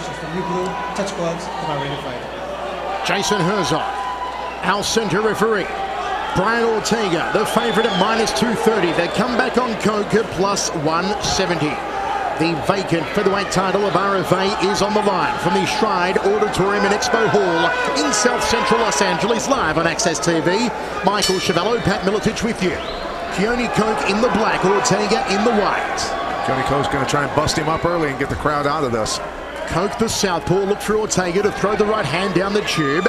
questions from you blue, touch gloves, come on, ready to fight. Jason Herzog, our center referee. Brian Ortega, the favorite at -230. They come back on Koch at +170. The vacant featherweight title of RFA is on the line from the Stride Auditorium and Expo Hall in South Central Los Angeles, live on Access TV. Michael Chavallo, Pat Miletich with you. Keoni Koch in the black, Ortega in the white. Keoni Koch's going to try and bust him up early and get the crowd out of this. Koch, the southpaw, look for Ortega to throw the right hand down the tube.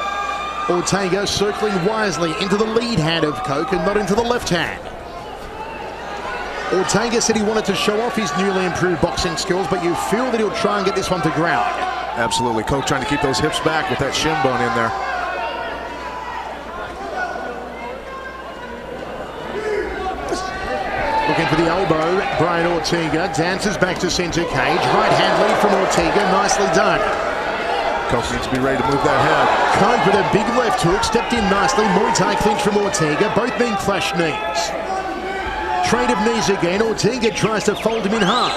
Ortega circling wisely into the lead hand of Koch and not into the left hand. Ortega said he wanted to show off his newly improved boxing skills, but you feel that he'll try and get this one to ground. Absolutely. Koch trying to keep those hips back with that shin bone in there. Looking for the elbow, Brian Ortega dances back to center cage. Right hand lead from Ortega, nicely done. Koch needs to be ready to move that head. Koch with a big left hook, stepped in nicely. Muay Thai clinch from Ortega, both being clash knees. Trade of knees again, Ortega tries to fold him in half.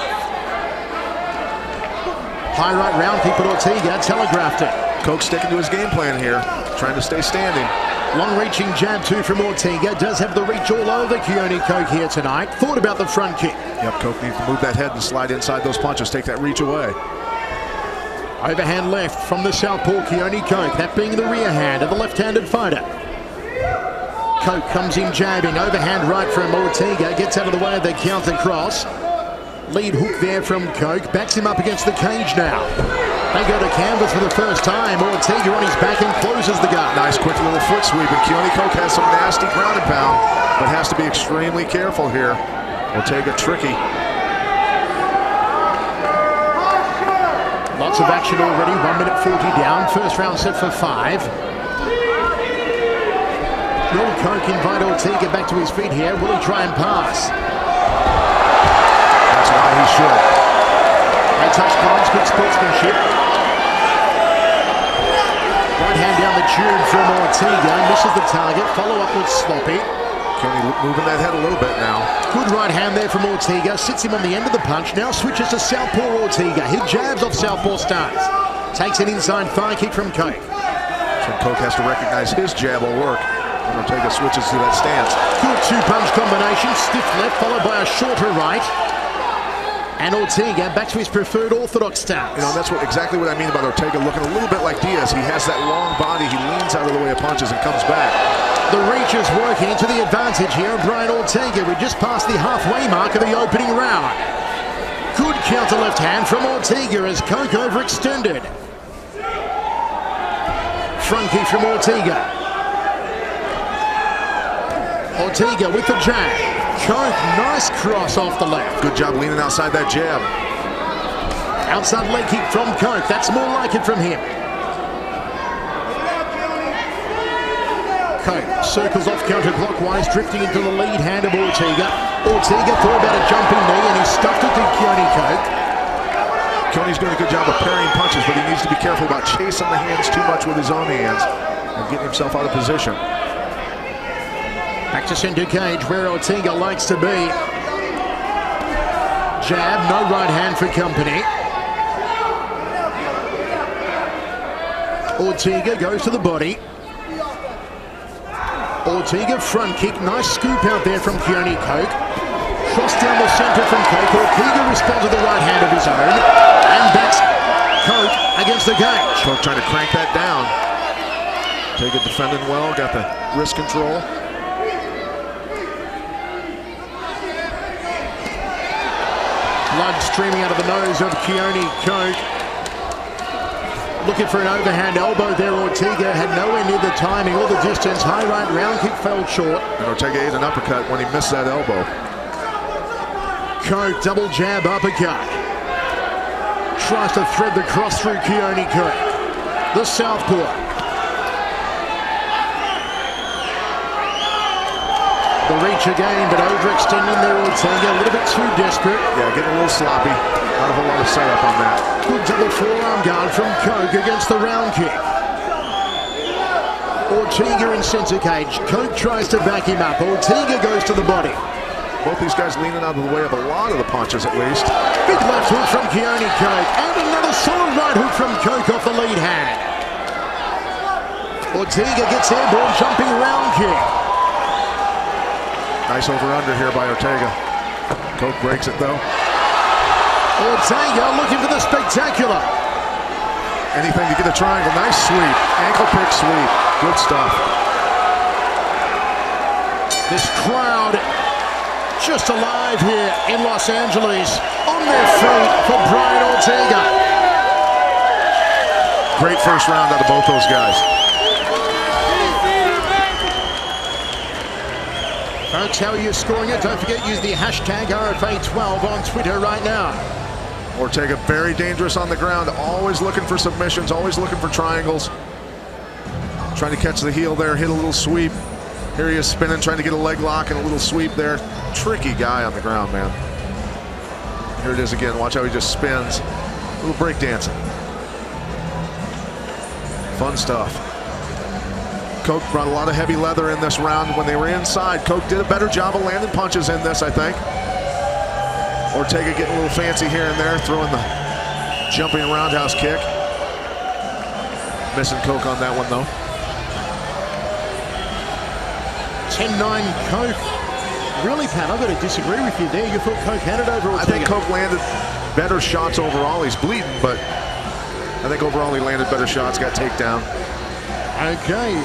High right round kick, but Ortega telegraphed it. Koch sticking to his game plan here, trying to stay standing. Long-reaching jab too from Ortega, does have the reach all over Keoni Koch here tonight. Thought about the front kick. Yep, Koch needs to move that head and slide inside those punches, take that reach away. Overhand left from the southpaw Keoni Koch, that being the rear hand of the left-handed fighter. Koch comes in jabbing, overhand right from Ortega, gets out of the way of the counter cross. Lead hook there from Koch, backs him up against the cage now. They go to canvas for the first time. Ortega on his back and closes the guard. Nice quick little foot sweep, and Keoni Koch has some nasty ground and pound, but has to be extremely careful here. Ortega tricky. Lots of action already, 1:40 down. First round set for 5. Will Koch invite Ortega back to his feet here? Will he try and pass? That's why he should. They touch gloves, good sportsmanship. Right hand down the tube from Ortega, misses the target, follow up with sloppy. Keoni moving that head a little bit now. Good right hand there from Ortega, sits him on the end of the punch, now switches to southpaw Ortega. He jabs off southpaw stance. Takes an inside thigh kick from Koch. So Koch has to recognize his jab will work. And Ortega switches to that stance. Good two-punch combination, stiff left followed by a shorter right. And Ortega back to his preferred orthodox stance. You know, that's exactly what I mean about Ortega looking a little bit like Diaz. He has that long body, he leans out of the way of punches and comes back. The reach is working to the advantage here of Brian Ortega. We just passed the halfway mark of the opening round. Good counter left hand from Ortega as Koch overextended. Front kick from Ortega. Ortega with the jab. Koch, nice cross off the left. Good job leaning outside that jab. Outside leg kick from Koch. That's more like it from him. Koch circles off counterclockwise, drifting into the lead hand of Ortega. Ortega thought about a jumping knee and he stuffed it to Keoni Koch. Keoni's doing a good job of parrying punches, but he needs to be careful about chasing the hands too much with his own hands and getting himself out of position. Back to center cage where Ortega likes to be. Jab, no right hand for company. Ortega goes to the body. Ortega front kick, nice scoop out there from Keoni Koch. Cross down the center from Koch. Ortega responds with the right hand of his own and backs Koch against the cage. Koch trying to crank that down. Ortega defending well, got the wrist control. Blood streaming out of the nose of Keoni Koch. Looking for an overhand elbow there. Ortega had nowhere near the timing or the distance. High right round kick fell short. And Ortega ate an uppercut when he missed that elbow. Koch double jab uppercut. Tries to thread the cross through Keoni Koch. The southpaw. The reach again, but overextending there Ortega, a little bit too desperate. Yeah, getting a little sloppy. Not a whole lot of setup on that. Good double forearm guard from Koch against the round kick. Ortega in center cage. Koch tries to back him up. Ortega goes to the body. Both these guys leaning out of the way of a lot of the punches at least. Big left hook from Keoni Koch. And another Solid right hook from Koch off the lead hand. Ortega gets airborne, jumping round kick. Nice over-under here by Ortega. Koch breaks it though. Ortega looking for the spectacular. Anything to get a triangle. Nice sweep. Ankle pick sweep. Good stuff. This crowd just alive here in Los Angeles, on their feet for Brian Ortega. Great first round out of both those guys. Folks, how are you scoring it? Don't forget, use the hashtag RFA12 on Twitter right now. Ortega very dangerous on the ground, always looking for submissions, always looking for triangles. Trying to catch the heel there, hit a little sweep. Here he is spinning, trying to get a leg lock and a little sweep there. Tricky guy on the ground, man. Here it is again. Watch how he just spins. A little break dancing. Fun stuff. Koch brought a lot of heavy leather in this round. When they were inside, Koch did a better job of landing punches in this, I think. Ortega getting a little fancy here and there, throwing the jumping roundhouse kick. Missing Koch on that one, though. 10-9 Koch. Really, Pat, I've got to disagree with you there. You thought Koch had it over Ortega. I think Koch landed better shots overall. He's bleeding, but I think overall he landed better shots, got takedown. Okay.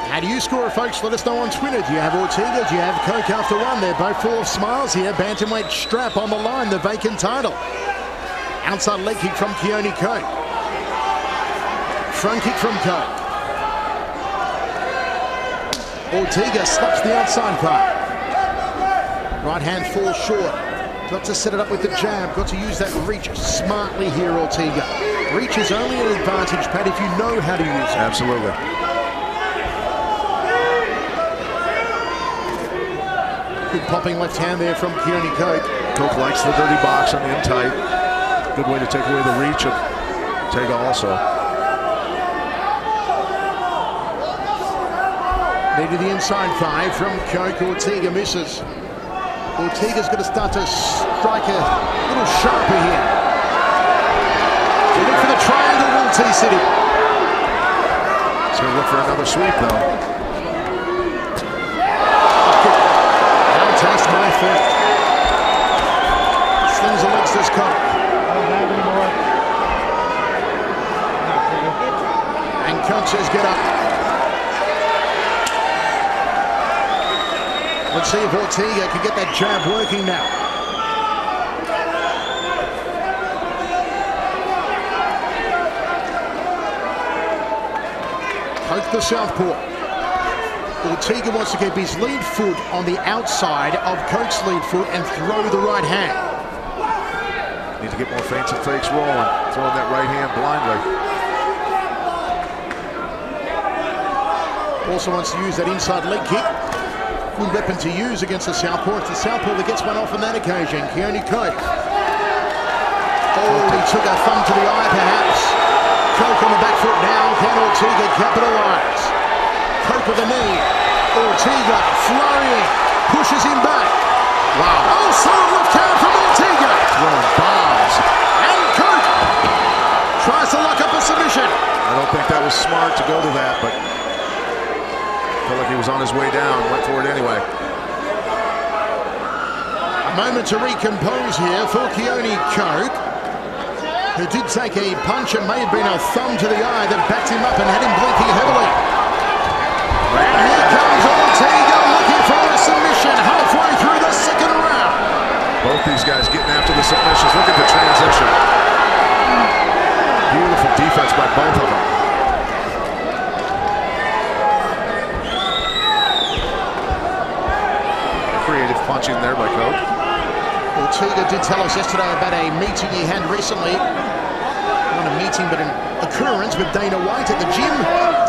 How do you score it, folks? Let us know on Twitter. Do you have Ortega? Do you have Koch after one? They're both full of smiles here. Bantamweight strap on the line, the vacant title. Outside leg kick from Keoni Koch. Front kick from Koch. Ortega slaps the outside part. Right hand falls short. Got to set it up with the jab. Got to use that reach smartly here, Ortega. Reach is only an advantage, Pat, if you know how to use it. Absolutely. Good popping left hand there from Keoni Koch. Koch likes the dirty box on the in tight. Good way to take away the reach of Ortega also. Knee to the inside thigh from Koch. Ortega misses. Ortega's going to start to strike a little sharper here. Look for the triangle, will T-City. He's going to look for another sweep, though. Now taste my foot. Slings the legs this Koch. And Koch says get up. Let's see if Ortega can get that jab working now. Koch the southpaw. Ortega wants to keep his lead foot on the outside of Koch's lead foot and throw the right hand. Need to get more feints and fakes rolling. Throwing that right hand blindly. Also wants to use that inside leg kick. Good weapon to use against the southpaw. It's the southpaw that gets one off on that occasion. Keoni Koch. Oh, he took a thumb to the eye, perhaps. Koch on the back foot now. Can Ortega capitalize? Koch with a knee. Ortega flurrying. Pushes him back. Wow. Oh, solid left hand from Ortega. Throwing bombs. And Koch tries to lock up a submission. I don't think that was smart to go to that, but felt like he was on his way down, went for it anyway. A moment to recompose here for Keoni Koch, who did take a punch and may have been a thumb to the eye that backed him up and had him blinking heavily. And here comes Ortega looking for a submission halfway through the second round. Both these guys getting after the submissions. Look at the transition. Beautiful defense by both of them. Creative punching there by Koch. Ortega did tell us yesterday about a meeting he had recently. Not a meeting, but an occurrence with Dana White at the gym.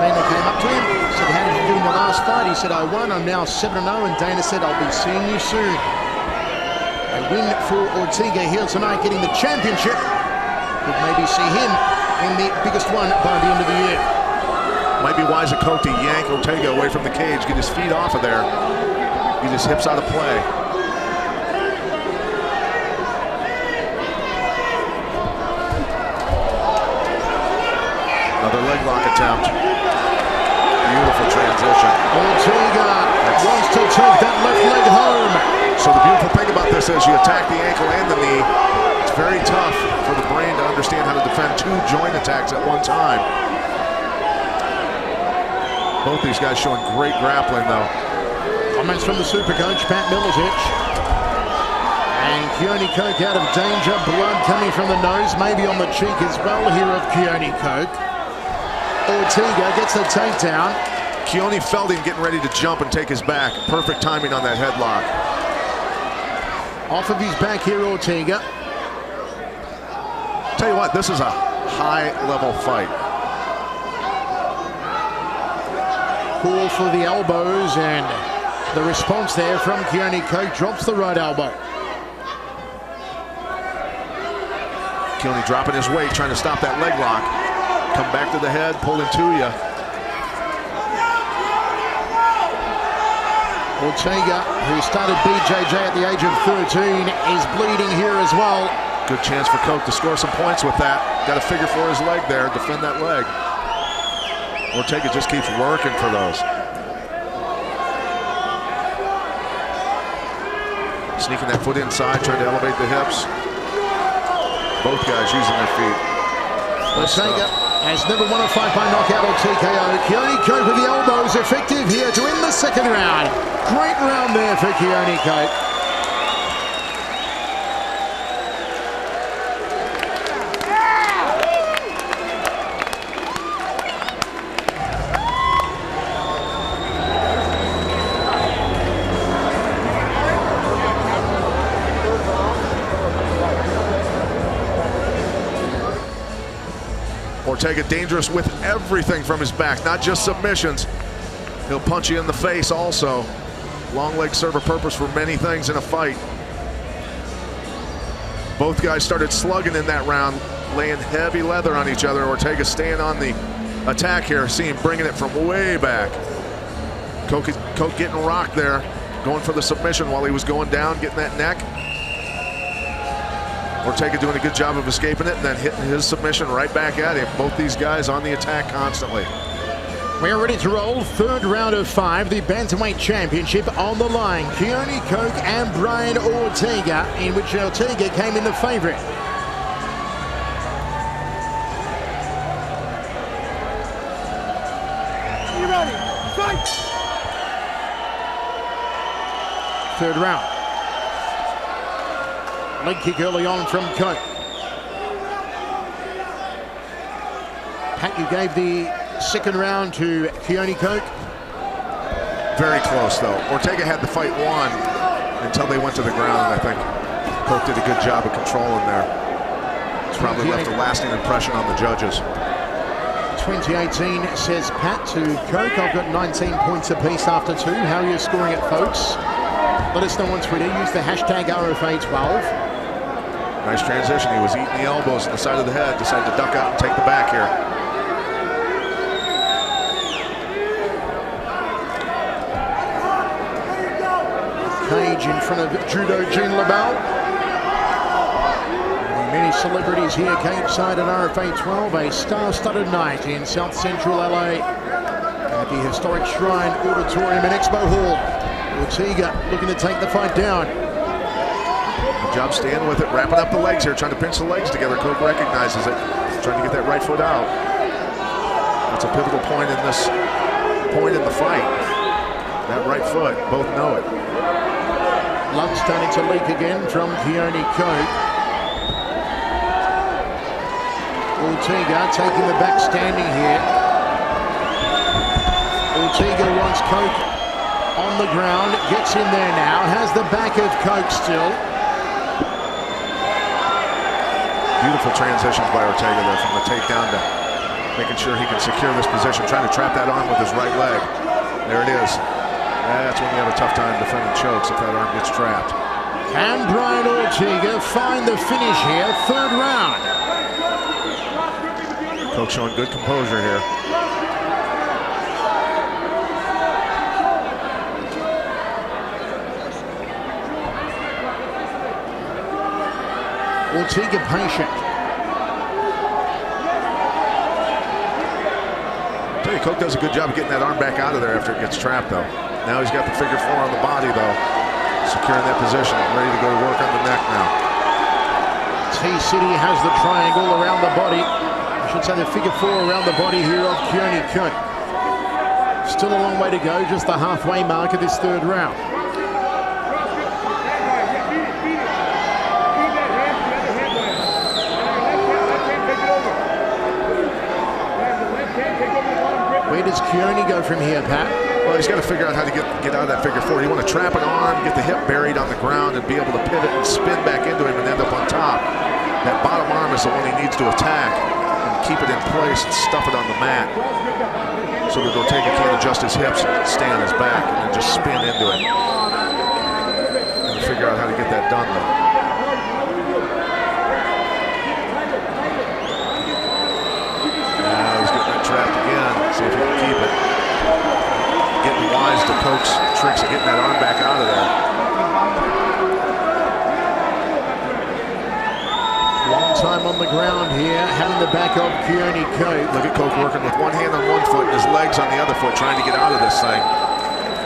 Dana came up to him, said, how did you do in the last fight? He said, I won, I'm now 7-0, and Dana said, I'll be seeing you soon. A win for Ortega here tonight, getting the championship. Could maybe see him in the biggest one by the end of the year. Might be wise of Koch to yank Ortega away from the cage, get his feet off of there. Get his hips out of play. Another leg lock attempt. Beautiful transition. Ortega wants to take that left leg home. So the beautiful thing about this is you attack the ankle and the knee. It's very tough for the brain to understand how to defend two joint attacks at one time. Both these guys showing great grappling, though. Comments from the super coach, Pat Milicic. And Keoni Koch out of danger. Blood coming from the nose, maybe on the cheek as well here of Keoni Koch. Ortega gets the takedown. Keoni felt him getting ready to jump and take his back. Perfect timing on that headlock. Off of his back here, Ortega. Tell you what, this is a high-level fight. Call for the elbows, and the response there from Keoni Koch drops the right elbow. Keoni dropping his weight, trying to stop that leg lock. Come back to the head, pull into you. Ortega, who started BJJ at the age of 13, is bleeding here as well. Good chance for Koch to score some points with that. Got to figure for his leg there, defend that leg. Ortega just keeps working for those. Sneaking that foot inside, trying to elevate the hips. Both guys using their feet. Ortega has never won a fight by knockout or TKO. Keoni Koch with the elbows, effective here to win the second round. Great round there for Keoni Koch. Ortega dangerous with everything from his back, not just submissions. He'll punch you in the face also. Long legs serve a purpose for many things in a fight. Both guys started slugging in that round, laying heavy leather on each other. Ortega staying on the attack here, see him bringing it from way back. Koch getting rocked there, going for the submission while he was going down, getting that neck. Ortega doing a good job of escaping it and then hitting his submission right back at him. Both these guys on the attack constantly. We are ready to roll. Third round of 5, the Bantamweight Championship on the line. Keoni Koch and Brian Ortega, in which Ortega came in the favorite. You ready? Fight! Third round. Leg kick early on from Koch. Pat, you gave the second round to Keoni Koch. Very close, though. Ortega had the fight won until they went to the ground, and I think Koch did a good job of controlling there. It's probably left a lasting impression on the judges. 2018, says Pat to Koch. I've got 19 points apiece after 2. How are you scoring it, folks? Let us know on Twitter. Use the hashtag RFA12. Nice transition. He was eating the elbows on the side of the head. Decided to duck out and take the back here. Cage in front of Judo Jean LaBelle. Many celebrities here cage-side at RFA12, a star-studded night in South Central LA at the historic Shrine Auditorium and Expo Hall. Ortega looking to take the fight down. Good job staying with it, wrapping up the legs here, trying to pinch the legs together. Koch recognizes it, trying to get that right foot out. That's a pivotal point in this point in the fight. That right foot, both know it. Blood starting to leak again from Keoni Koch. Ortega taking the back standing here. Ortega wants Koch on the ground, gets in there now, has the back of Koch still. Beautiful transitions by Ortega there from the takedown to making sure he can secure this position, trying to trap that arm with his right leg. There it is. That's when you have a tough time defending chokes, if that arm gets trapped. Can Brian Ortega find the finish here? Third round. Koch showing good composure here. Ortega patient. tell you, Koch does a good job of getting that arm back out of there after it gets trapped, though. Now he's got the figure 4 on the body, though. Securing that position, ready to go to work on the neck now. T-City has the triangle around the body. I should say the figure 4 around the body here of Keoni Koch. Still a long way to go, just the halfway mark of this third round. Where does Keoni go from here, Pat? Well, he's got to figure out how to get out of that figure 4. You want to trap an arm, get the hip buried on the ground, and be able to pivot and spin back into him and end up on top. That bottom arm is the one he needs to attack and keep it in place and stuff it on the mat so that Ortega can't adjust his hips and stay on his back and just spin into it. And figure out how to get that done, though. Now he's getting that trapped again. See if he can keep it. Getting wise to Koch's tricks of getting that arm back out of there. Long time on the ground here, having the back of Keoni Koch. Look at Koch working with one hand on one foot and his legs on the other foot, trying to get out of this thing.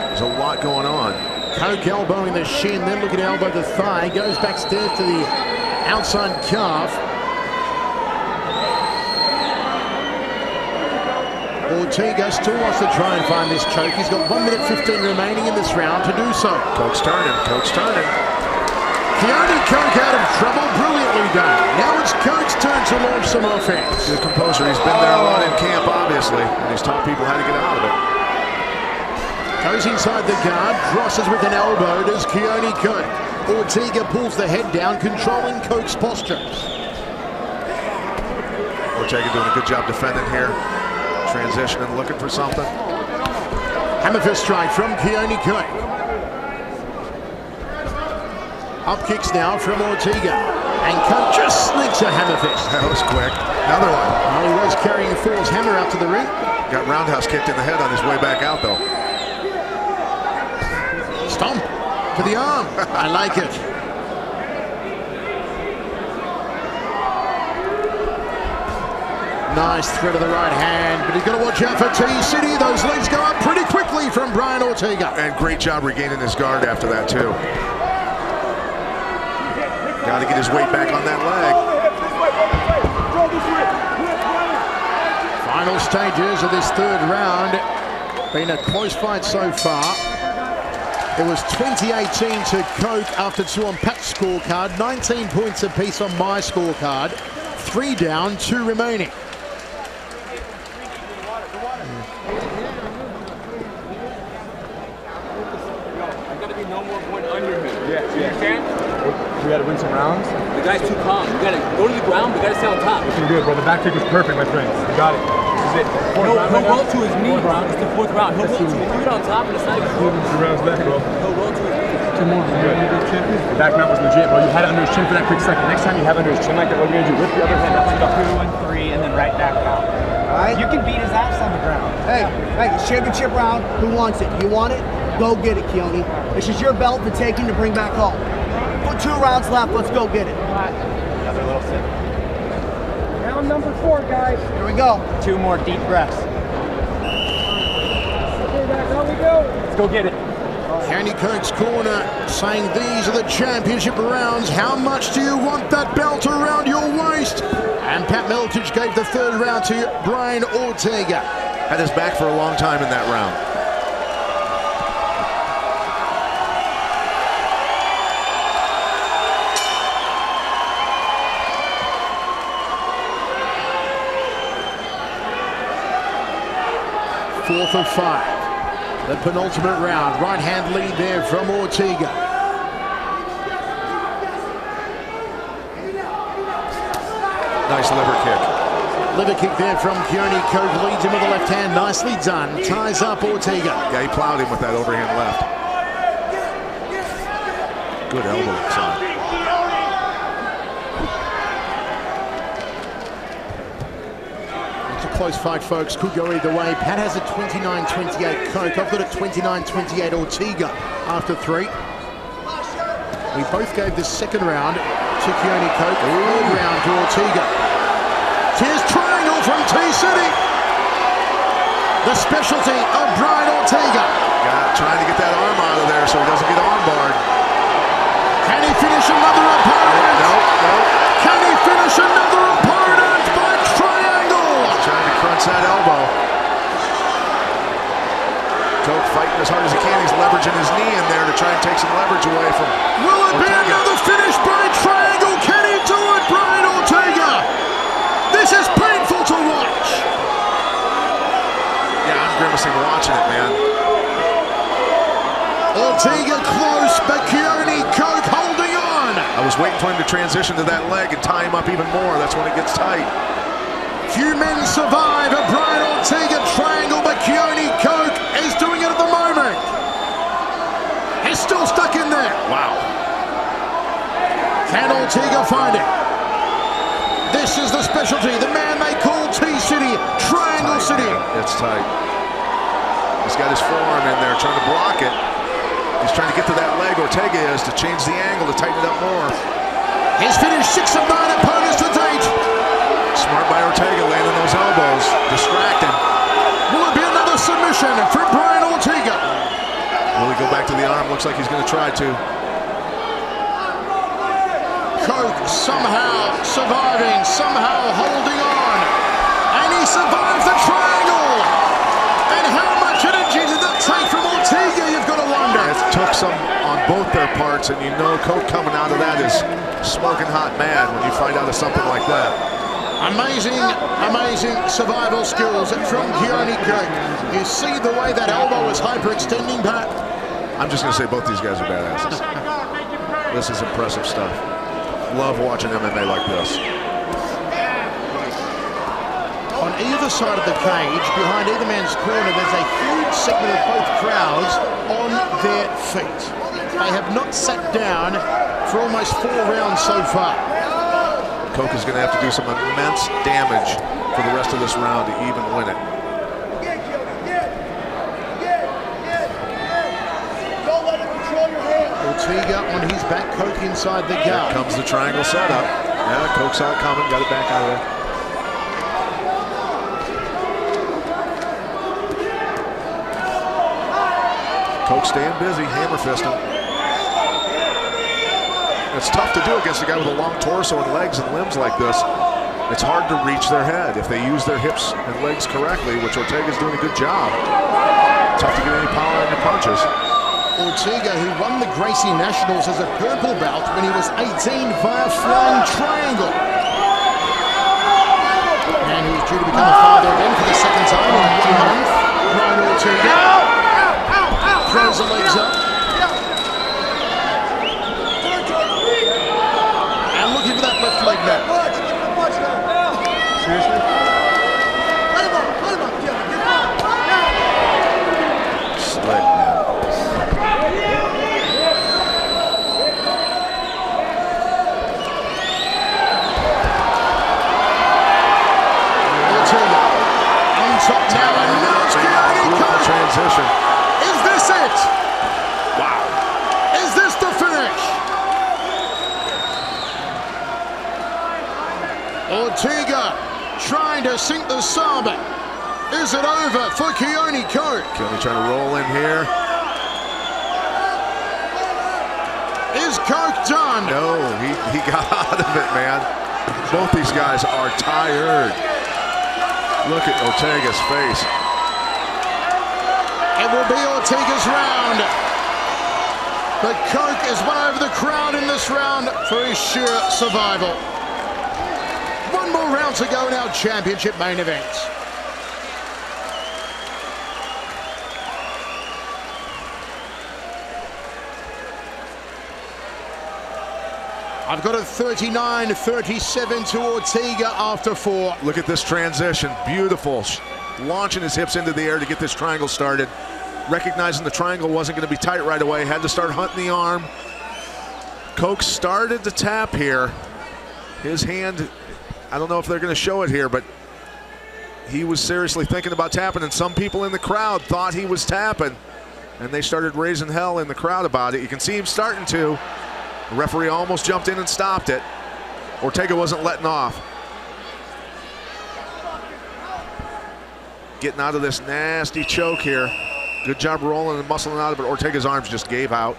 There's a lot going on. Koch elbowing the shin, then looking to elbow the thigh, goes backstairs to the outside calf. Ortega still wants to try and find this choke. He's got 1 minute 15 remaining in this round to do so. Koch's turning, Koch's turning. Keoni Koch out of trouble, brilliantly done. Now it's Koch's turn to launch some offense. Good composer, he's been there a lot in camp, obviously, and he's taught people how to get out of it. Goes inside the guard, crosses with an elbow, does Keoni Koch. Ortega pulls the head down, controlling Koch's posture. Ortega doing a good job defending here. Transitioning, looking for something. Hammer fist strike from Keoni Koch. Up kicks now from Ortega. And Koch just sneaks a hammer fist. That was quick. Another one. Well, he was carrying Thor's hammer out to the ring. Got roundhouse kicked in the head on his way back out, though. Stomp to the arm. I like it. Nice thread of the right hand, but he's got to watch out for T-City. Those legs go up pretty quickly from Brian Ortega. And great job regaining his guard after that, too. Got to get his weight back on that leg. Final stages of this third round. Been a close fight so far. It was 20-18 to Koch after 2 on Pat's scorecard, 19 points apiece on my scorecard. 3 down, 2 remaining. We gotta win some rounds. The guy's too calm. We gotta go to the ground. We gotta stay on top. We can do it, bro. The back kick was perfect, my friends. You got it. This is it. He'll roll to his knee. It's the 4th round. He'll roll to his knee on top, and it's not even 2 rounds left, bro. He'll roll to his knee. 2 more. The back mount was legit, bro. You had it under his chin for that quick second. Next time you have it under his chin like that, what are you gonna do? Lift the other hand up. 2, 1, 3, and then right back down. All right. You can beat his ass on the ground. Hey, championship round. Who wants it? You want it? Go get it, Keoni. This is your belt to take in to bring back home. 2 rounds left. Let's go get it. Another little sip. Round number 4, guys. Here we go. 2 more deep breaths. Okay, guys, how we go? Let's go get it. Keoni Koch's corner saying these are the championship rounds. How much do you want that belt around your waist? And Pat Miltich gave the 3rd round to Brian Ortega. Had his back for a long time in that round. Fourth of 5. The penultimate round. Right hand lead there from Ortega. Nice liver kick. Liver kick there from Keoni Koch. Leads him with the left hand. Nicely done. Ties up Ortega. Yeah, he plowed him with that overhand left. Good elbow inside. Close fight, folks. Could go either way. Pat has a 29-28 Koch. I've got a 29-28 Ortega after 3. We both gave the 2nd round to Keoni Koch. 3rd round to Ortega. Here's triangle from T-City. The specialty of Brian Ortega. Trying to get that arm out of there so he doesn't get armbarred. Can he finish another opponent? No. Can he finish another opponent by triangle? Trying to crunch that elbow. Koch fighting as hard as he can. He's leveraging his knee in there to try and take some leverage away from Will it be Ortega. another finish by triangle? Can he do it, Brian Ortega? This is painful to watch. Yeah, I'm grimacing watching it, man. Ortega close, but Keoni Koch holding on. I was waiting for him to transition to that leg and tie him up even more. That's when it gets tight. Few men survive a Brian Ortega triangle, but Keoni Koch is doing it at the moment. He's still stuck in there. Wow. Can Ortega find it? This is the specialty, the man they call T-City, Triangle Tight, City. man. It's tight. He's got his forearm in there trying to block it. He's trying to get to that leg, Ortega is, to change the angle, to tighten it up more. He's finished 6 of 9 opponents to date. Smart by Ortega, landing those elbows, distracting. Will it be another submission for Brian Ortega? Will he go back to the arm? Looks like he's going to try to. Koch somehow surviving, somehow holding on. And he survives the triangle. And how much energy did that take from Ortega, you've got to wonder. It took some on both their parts, and you know Koch coming out of that is smoking hot mad when you find out of something like that. Amazing, amazing survival skills from Keoni Koch. You see the way that elbow is hyperextending, Pat? I'm just going to say both these guys are badasses. This is impressive stuff. Love watching MMA like this. On either side of the cage, behind either man's corner, there's a huge segment of both crowds on their feet. They have not sat down for almost 4 rounds so far. Koch is going to have to do some immense damage for the rest of this round to even win it. Don't let him control your hand. Ortega on his back, Koch inside the Here guard. comes the triangle setup. Yeah, Koch saw it coming, got it back out of there. Koch staying busy, hammer fisting. It's tough to do against a guy with a long torso and legs and limbs like this. It's hard to reach their head if they use their hips and legs correctly, which Ortega's doing a good job. Tough to get any power in your punches. Ortega, who won the Gracie Nationals as a purple belt when he was 18 via flying triangle. And who's due to become a father again for the 2nd time in 1 month. Brian Ortega throws the legs up. And looking for that left leg now. Seriously? Slick, man. Ortega on top now, and now it's Keoni Koch. Transition. Is this it? Wow. Is this the finish? Ortega trying to sink the sabre. Is it over for Keoni Koch? Keoni trying to roll in here. Is Koch done? No, he got out of it, man. Both these guys are tired. Look at Ortega's face. It will be Ortega's round. But Koch has won over the crowd in this round for his sheer survival. 1 more round to go in our championship main event. I've got a 39-37 to Ortega after 4. Look at this transition, beautiful. Launching his hips into the air to get this triangle started. Recognizing the triangle wasn't going to be tight right away, had to start hunting the arm. Koch started to tap here. His hand, I don't know if they're going to show it here, but he was seriously thinking about tapping, and some people in the crowd thought he was tapping, and they started raising hell in the crowd about it. You can see him starting to. The referee almost jumped in and stopped it. Ortega wasn't letting off. getting out of this nasty choke here. Good job rolling and muscling out of it. Ortega's arms just gave out.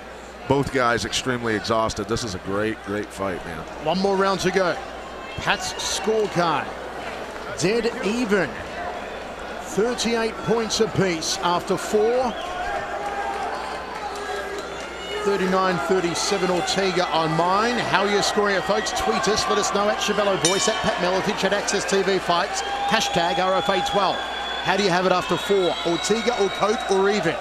Both guys extremely exhausted. This is a great, great fight, man. One more round to go. Pat's scorecard, dead even. 38 points apiece after 4. 39-37 Ortega on mine. How are you scoring it, folks? Tweet us. Let us know at Chevello Voice, at Pat Miletich, at Access TV Fights. Hashtag RFA12. How do you have it after 4? Ortega or Koch or even?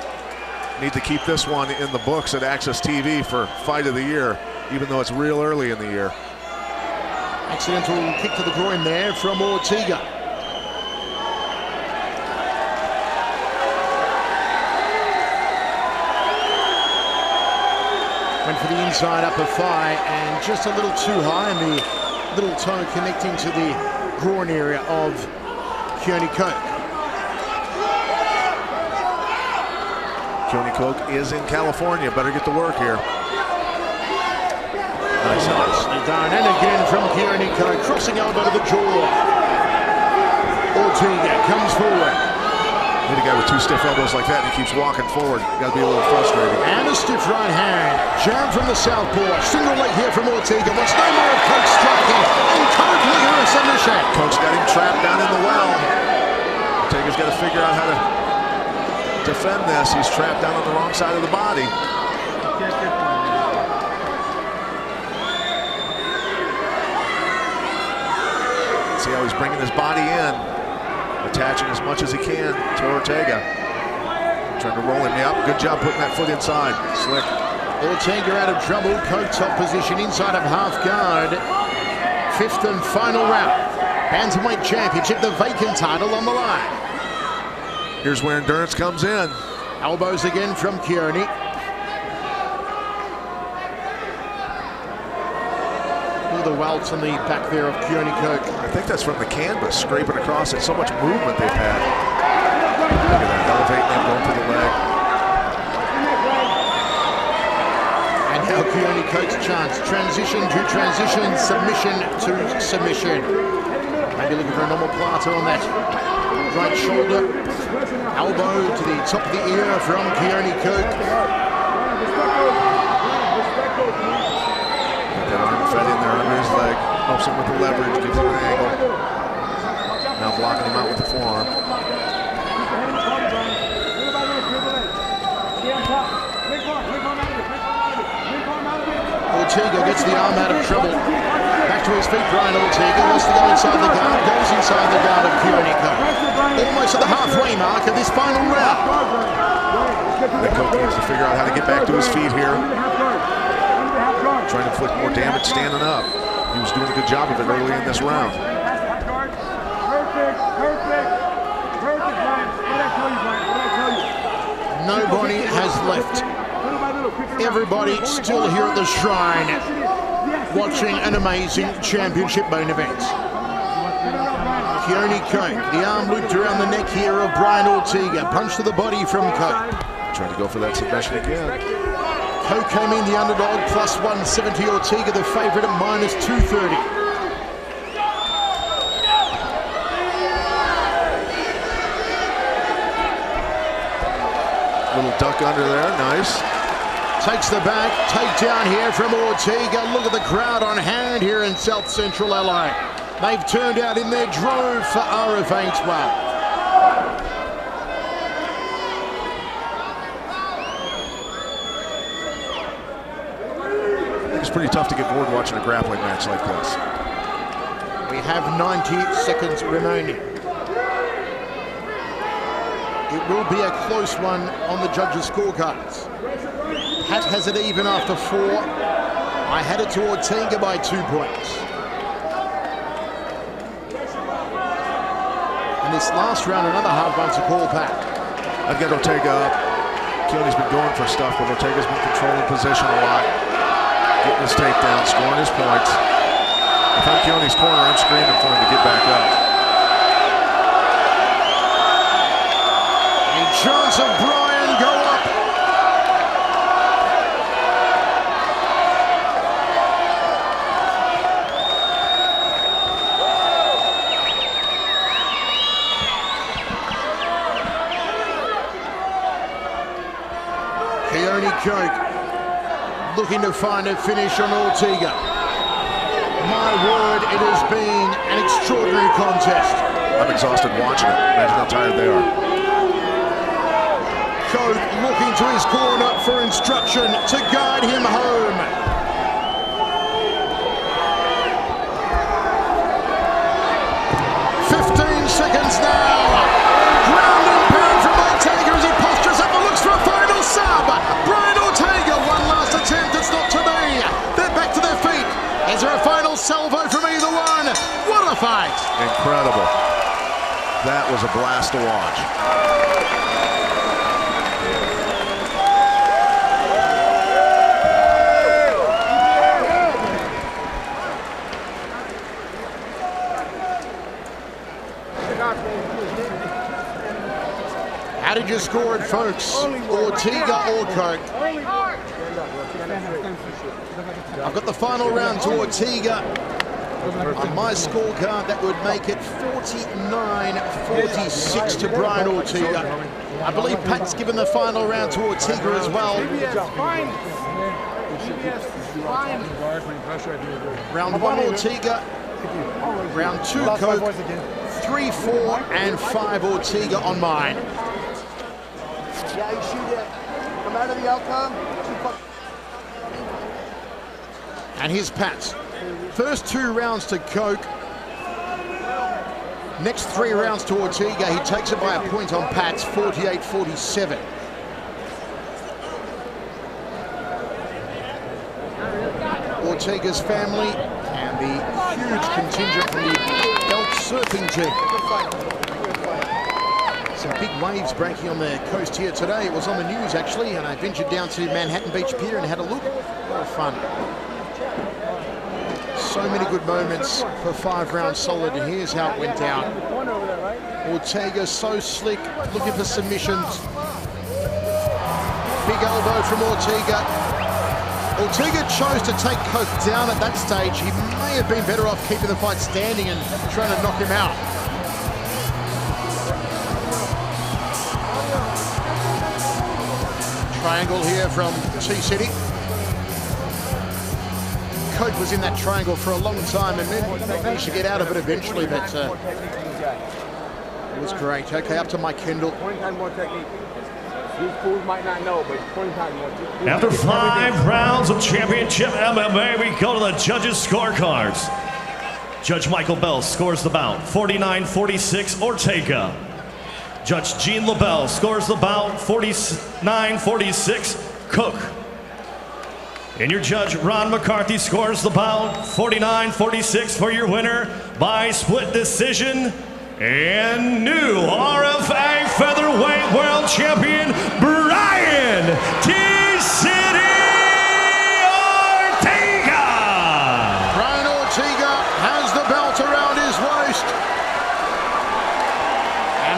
Need to keep this one in the books at Access TV for Fight of the Year, even though it's real early in the year. Accidental kick to the groin there from Ortega. Went for the inside upper thigh and just a little too high, and the little toe connecting to the groin area of Keoni Koch. Keoni Koch is in California. Better get to work here. Nicely done. And again from Keoni Koch, crossing elbow to the jaw. Ortega comes forward. Hit a guy with 2 stiff elbows like that and he keeps walking forward. Got to be a little frustrating. And a stiff right hand. Jab from the southpaw. Single leg here from Ortega. Wants no more of Koch striking. And Koch with a submission. Koch's got him trapped down in the well. Ortega's got to figure out how to defend this. He's trapped down on the wrong side of the body. See how he's bringing his body in, attaching as much as he can to Ortega. Trying to roll him up. Good job putting that foot inside. Slick. Ortega out of trouble. Koch top position inside of half guard. 5th and final round. Bantamweight Championship, the vacant title on the line. Here's where endurance comes in. Elbows again from Keoni. The welts on the back there of Keoni Koch. I think that's from the canvas scraping across it. So much movement they've had. Look at that, elevating that, going for the leg. And now Keoni Koch's chance. Transition to transition, submission to submission. Maybe looking for a normal plato on that right shoulder. Elbow to the top of the ear from Keoni Koch. That arm fed in there under his leg, helps him with the leverage, gives him an angle. Now blocking him out with the forearm. Ortega gets the arm out of trouble. Back to his feet, Brian Ortega wants to go inside the guard, goes inside the guard of Keoni Koch. Almost at the halfway mark of this final round. Koch needs to figure out how to get back to his feet here. Trying to inflict more damage standing up. He was doing a good job of it early in this round. Nobody has left. Everybody still here at the shrine watching an amazing championship main event. Keoni Koch, the arm looped around the neck here of Brian Ortega. Punch to the body from Koch. Trying to go for that submission again. Koch came in the underdog, plus 170. Ortega the favorite at minus 230. Little duck under there, nice. Takes the back, takedown here from Ortega. Look at the crowd on hand here in South Central LA. They've turned out in their drove for RFA12. It's pretty tough to get bored watching a grappling match like this. We have 90 seconds remaining. It will be a close one on the judges' scorecards. Pat has it even after 4. I had it to Ortega by 2 points. And this last round, another hard one to call, Pat. I've got Ortega up. Keoni's been going for stuff, but Ortega's been controlling position a lot. Getting his takedown, scoring his points. If I'm Keoni's corner, I'm screaming for him to get back up. A chance of Brian go up. Koch looking to find a finish on Ortega. My word, it has been an extraordinary contest. I'm exhausted watching it. Imagine how tired they are. Koch looking to his corner for instruction to guide him home. Seconds now. Ground and pound from Ortega as he postures up and looks for a final sub. Brian Ortega, one last attempt. It's not to be. They're back to their feet. Is there a final salvo from either one? What a fight. Incredible. That was a blast to watch. How did you score it, folks? Ortega or Koch? I've got the final round to Ortega. On my scorecard, that would make it 49-46 to Brian Ortega. I believe Pat's given the final round to Ortega as well. Round 1, Ortega. Round 2, Koch. 3, 4, and 5, Ortega on mine. Yeah, you shoot it. No matter the outcome. And here's Pat's. First 2 rounds to Koch. Next 3 rounds to Ortega. He takes it by a point on Pat's, 48-47. Ortega's family and the huge contingent from the Elk surfing team. Some big waves breaking on the coast here today. It was on the news actually, and I ventured down to Manhattan Beach Pier and had a look. A lot of fun. So many good moments for 5 rounds solid, and here's how it went down. Ortega so slick, looking for submissions. Big elbow from Ortega. Ortega chose to take Koch down at that stage. He may have been better off keeping the fight standing and trying to knock him out. Triangle here from T-City. Koch was in that triangle for a long time and then managed to get out of it eventually, but it was great. Okay, up to Mike Kendall. 20 times more technique. These fools might not know, but 20 times more technique. After 5 rounds of championship MMA, we go to the judges' scorecards. Judge Michael Bell scores the bout, 49-46 Ortega. Judge Gene LaBelle scores the bout, 49-46 Koch. And your judge Ron McCarthy scores the bout, 49-46 for your winner by split decision. And new RFA featherweight world champion, Brian T.